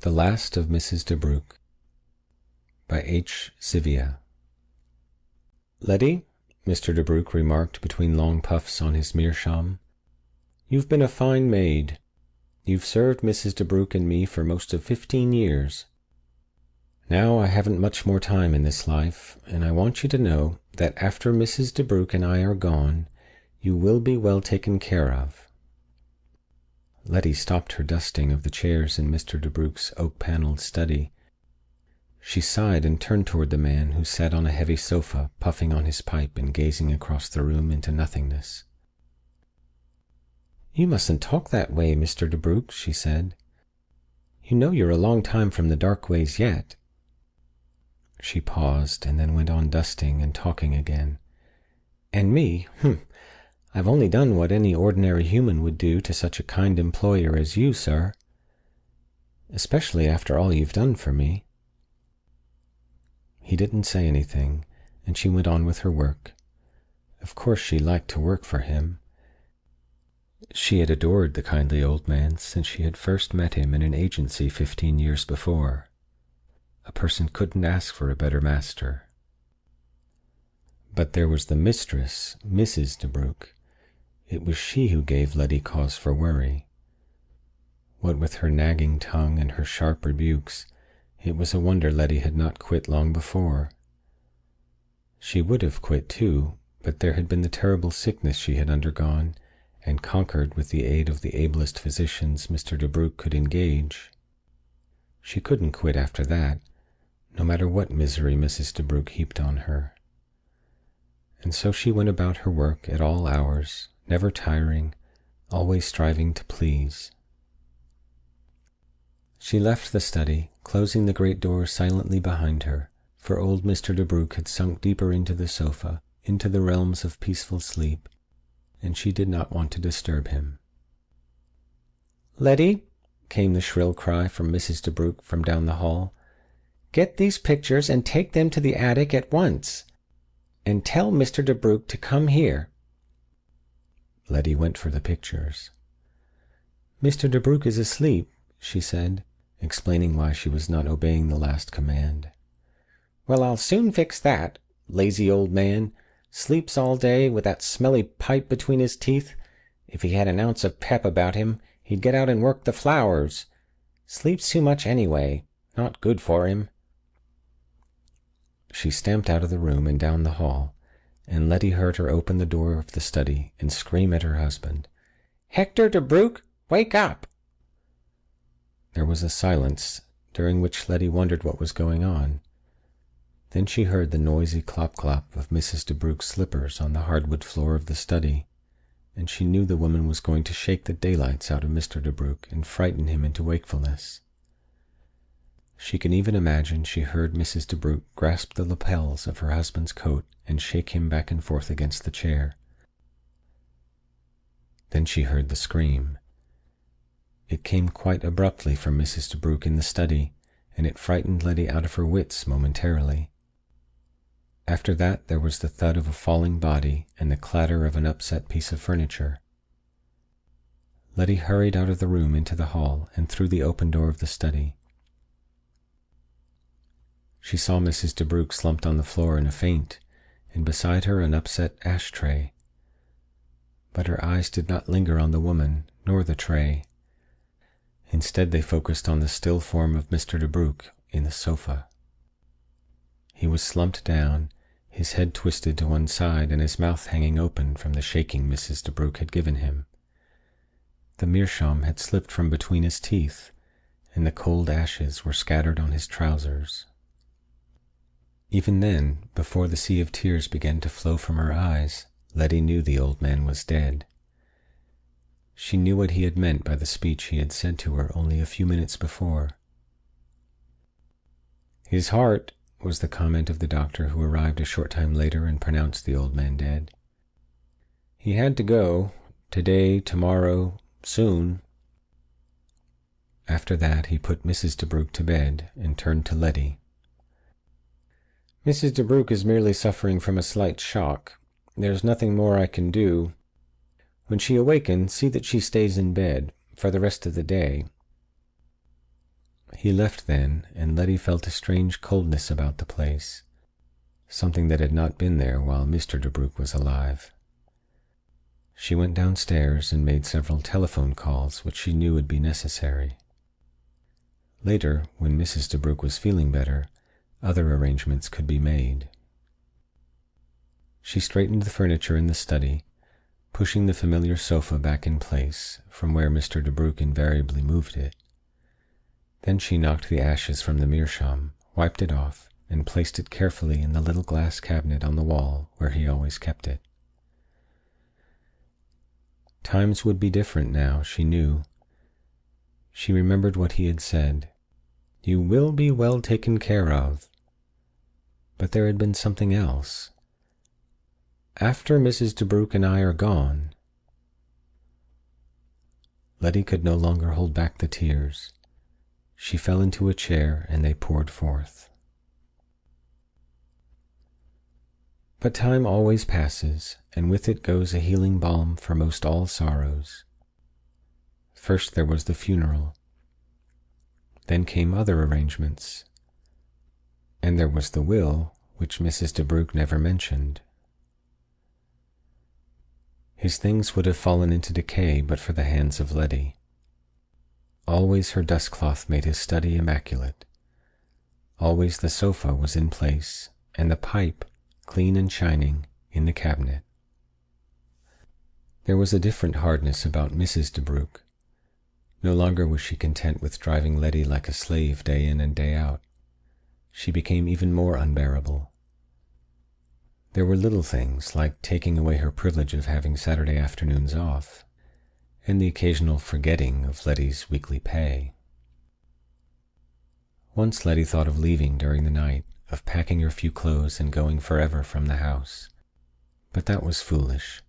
The Last of Mrs. Debruck by H. Sivia. "Letty," Mr. Debruck remarked between long puffs on his meerschaum, "you've been a fine maid. You've served Mrs. Debruck and me for most of 15 years. Now I haven't much more time in this life, and I want you to know that after Mrs. Debruck and I are gone, you will be well taken care of." Letty stopped her dusting of the chairs in Mr. Debruck's oak-panelled study. She sighed and turned toward the man who sat on a heavy sofa, puffing on his pipe and gazing across the room into nothingness. "You mustn't talk that way, Mr. Debruck," she said. "You know you're a long time from the dark ways yet." She paused, and then went on dusting and talking again. "And me, I've only done what any ordinary human would do to such a kind employer as you, sir. Especially after all you've done for me." He didn't say anything, and she went on with her work. Of course she liked to work for him. She had adored the kindly old man since she had first met him in an agency 15 years before. A person couldn't ask for a better master. But there was the mistress, Mrs. Debruck. It was she who gave Letty cause for worry. What with her nagging tongue and her sharp rebukes, it was a wonder Letty had not quit long before. She would have quit too, but there had been the terrible sickness she had undergone, and conquered with the aid of the ablest physicians Mr. Debruck could engage. She couldn't quit after that, no matter what misery Mrs. Debruck heaped on her. And so she went about her work at all hours, never tiring, always striving to please. She left the study, closing the great door silently behind her, for old Mr. Debruck had sunk deeper into the sofa, into the realms of peaceful sleep, and she did not want to disturb him. "Letty," came the shrill cry from Mrs. Debruck from down the hall, "get these pictures and take them to the attic at once. And tell Mr. Debruck to come here." Letty went for the pictures. "Mr. Debruck is asleep," she said, explaining why she was not obeying the last command. "Well, I'll soon fix that. Lazy old man. Sleeps all day, with that smelly pipe between his teeth. If he had an ounce of pep about him, he'd get out and work the flowers. Sleeps too much anyway. Not good for him." She stamped out of the room and down the hall, and Letty heard her open the door of the study and scream at her husband, "Hector Debruck, wake up!" There was a silence, during which Letty wondered what was going on. Then she heard the noisy clop-clop of Mrs. Debruck's slippers on the hardwood floor of the study, and she knew the woman was going to shake the daylights out of Mr. Debruck and frighten him into wakefulness. She can even imagine she heard Mrs. Debruck grasp the lapels of her husband's coat and shake him back and forth against the chair. Then she heard the scream. It came quite abruptly from Mrs. Debruck in the study, and it frightened Letty out of her wits momentarily. After that there was the thud of a falling body and the clatter of an upset piece of furniture. Letty hurried out of the room into the hall and through the open door of the study. She saw Mrs. Debruck slumped on the floor in a faint, and beside her an upset ash-tray. But her eyes did not linger on the woman, nor the tray. Instead they focused on the still form of Mr. Debruck in the sofa. He was slumped down, his head twisted to one side and his mouth hanging open from the shaking Mrs. Debruck had given him. The meerschaum had slipped from between his teeth, and the cold ashes were scattered on his trousers. Even then, before the sea of tears began to flow from her eyes, Letty knew the old man was dead. She knew what he had meant by the speech he had said to her only a few minutes before. "His heart," was the comment of the doctor who arrived a short time later and pronounced the old man dead. "He had to go, today, tomorrow, soon." After that he put Mrs. Debruck to bed and turned to Letty. "Mrs. Debruck is merely suffering from a slight shock. There's nothing more I can do. When she awakens, see that she stays in bed for the rest of the day." He left then, and Letty felt a strange coldness about the place, something that had not been there while Mr. Debruck was alive. She went downstairs and made several telephone calls which she knew would be necessary. Later, when Mrs. Debruck was feeling better, other arrangements could be made. She straightened the furniture in the study, pushing the familiar sofa back in place from where Mr. Debruck invariably moved it. Then she knocked the ashes from the meerschaum, wiped it off, and placed it carefully in the little glass cabinet on the wall where he always kept it. Times would be different now, she knew. She remembered what he had said. "You will be well taken care of." But there had been something else. "After Mrs. Debruck and I are gone." Letty could no longer hold back the tears. She fell into a chair and they poured forth. But time always passes, and with it goes a healing balm for most all sorrows. First there was the funeral. Then came other arrangements. And there was the will, which Mrs. Debruck never mentioned. His things would have fallen into decay but for the hands of Letty. Always her dustcloth made his study immaculate. Always the sofa was in place, and the pipe, clean and shining, in the cabinet. There was a different hardness about Mrs. Debruck. No longer was she content with driving Letty like a slave day in and day out. She became even more unbearable. There were little things, like taking away her privilege of having Saturday afternoons off, and the occasional forgetting of Letty's weekly pay. Once Letty thought of leaving during the night, of packing her few clothes and going forever from the house. But that was foolish.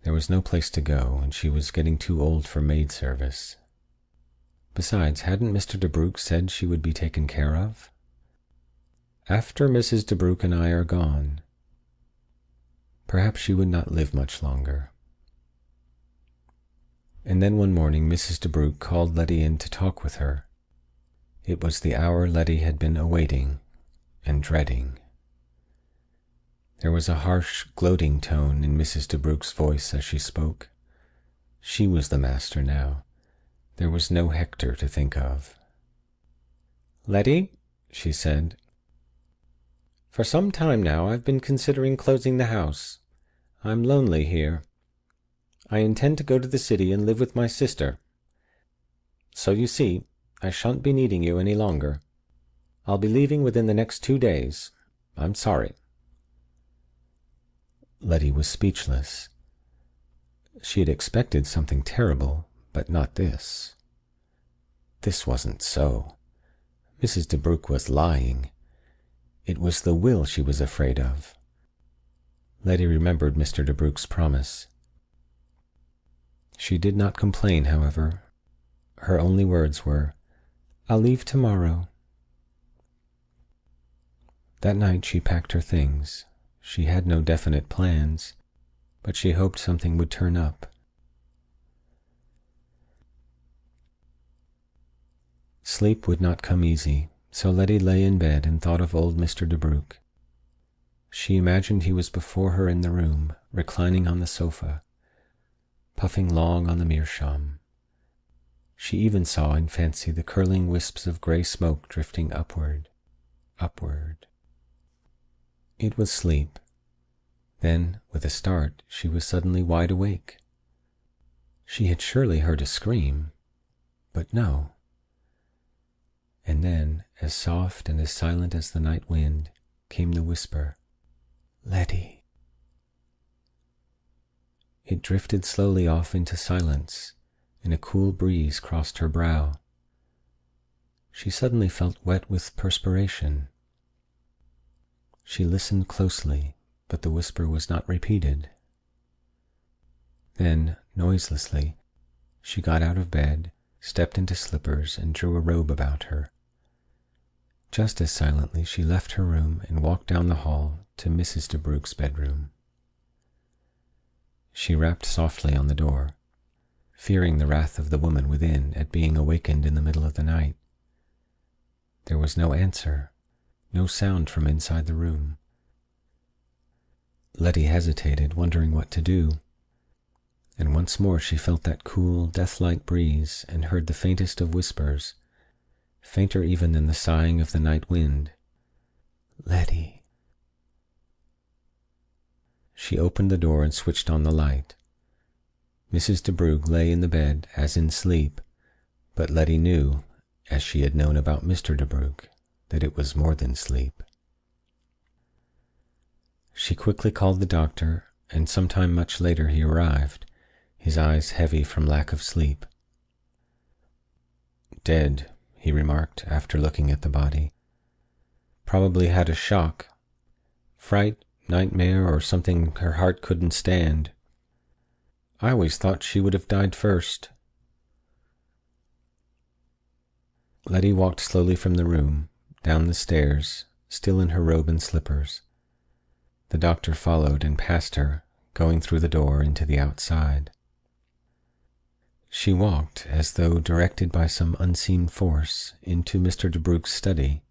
There was no place to go, and she was getting too old for maid service. Besides, hadn't Mr. Debruck said she would be taken care of? "After Mrs. Debruck and I are gone." Perhaps she would not live much longer. And then one morning Mrs. Debruck called Letty in to talk with her. It was the hour Letty had been awaiting and dreading. There was a harsh, gloating tone in Mrs. Debruck's voice as she spoke. She was the master now. There was no Hector to think of. "Letty," she said, "for some time now I've been considering closing the house. I'm lonely here. I intend to go to the city and live with my sister. So you see, I shan't be needing you any longer. I'll be leaving within the next 2 days. I'm sorry." Letty was speechless. She had expected something terrible, but not this. This wasn't so. Mrs. Debruck was lying. It was the will she was afraid of. Letty remembered Mr. Debruck's promise. She did not complain, however. Her only words were, "I'll leave tomorrow." That night she packed her things. She had no definite plans, but she hoped something would turn up. Sleep would not come easy, so Letty lay in bed and thought of old Mr. Debruck. She imagined he was before her in the room, reclining on the sofa, puffing long on the meerschaum. She even saw in fancy the curling wisps of grey smoke drifting upward, upward. It was sleep. Then, with a start, she was suddenly wide awake. She had surely heard a scream, but no. And then, as soft and as silent as the night wind, came the whisper, "Letty." It drifted slowly off into silence, and a cool breeze crossed her brow. She suddenly felt wet with perspiration. She listened closely, but the whisper was not repeated. Then, noiselessly, she got out of bed, stepped into slippers, and drew a robe about her. Just as silently she left her room and walked down the hall to Mrs. Debruck's bedroom. She rapped softly on the door, fearing the wrath of the woman within at being awakened in the middle of the night. There was no answer, no sound from inside the room. Letty hesitated, wondering what to do. And once more she felt that cool, death-like breeze, and heard the faintest of whispers, fainter even than the sighing of the night wind. Letty. She opened the door and switched on the light. Mrs. Debruck lay in the bed as in sleep, but Letty knew, as she had known about Mr. Debruck, that it was more than sleep. She quickly called the doctor, and some time much later he arrived, his eyes heavy from lack of sleep. "Dead," he remarked, after looking at the body. "Probably had a shock. Fright, nightmare, or something her heart couldn't stand. I always thought she would have died first." Letty walked slowly from the room, down the stairs, still in her robe and slippers. The doctor followed and passed her, going through the door into the outside. She walked, as though directed by some unseen force, into Mr. Debruck's study.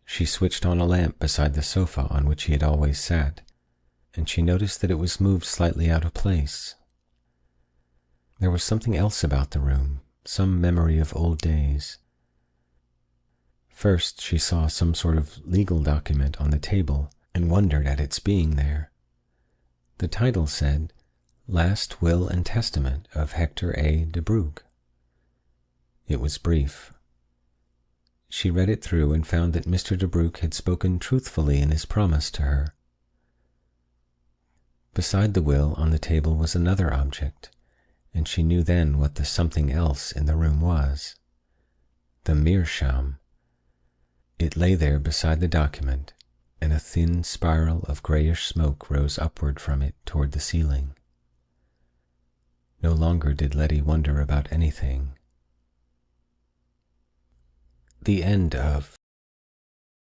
She switched on a lamp beside the sofa on which he had always sat, and she noticed that it was moved slightly out of place. There was something else about the room, some memory of old days. First she saw some sort of legal document on the table, and wondered at its being there. The title said, "Last Will and Testament of Hector A. Debruck." It was brief. She read it through and found that Mr. Debruck had spoken truthfully in his promise to her. Beside the will on the table was another object, and she knew then what the something else in the room was. The meerschaum. It lay there beside the document, and a thin spiral of grayish smoke rose upward from it toward the ceiling. No longer did Letty wonder about anything. The end of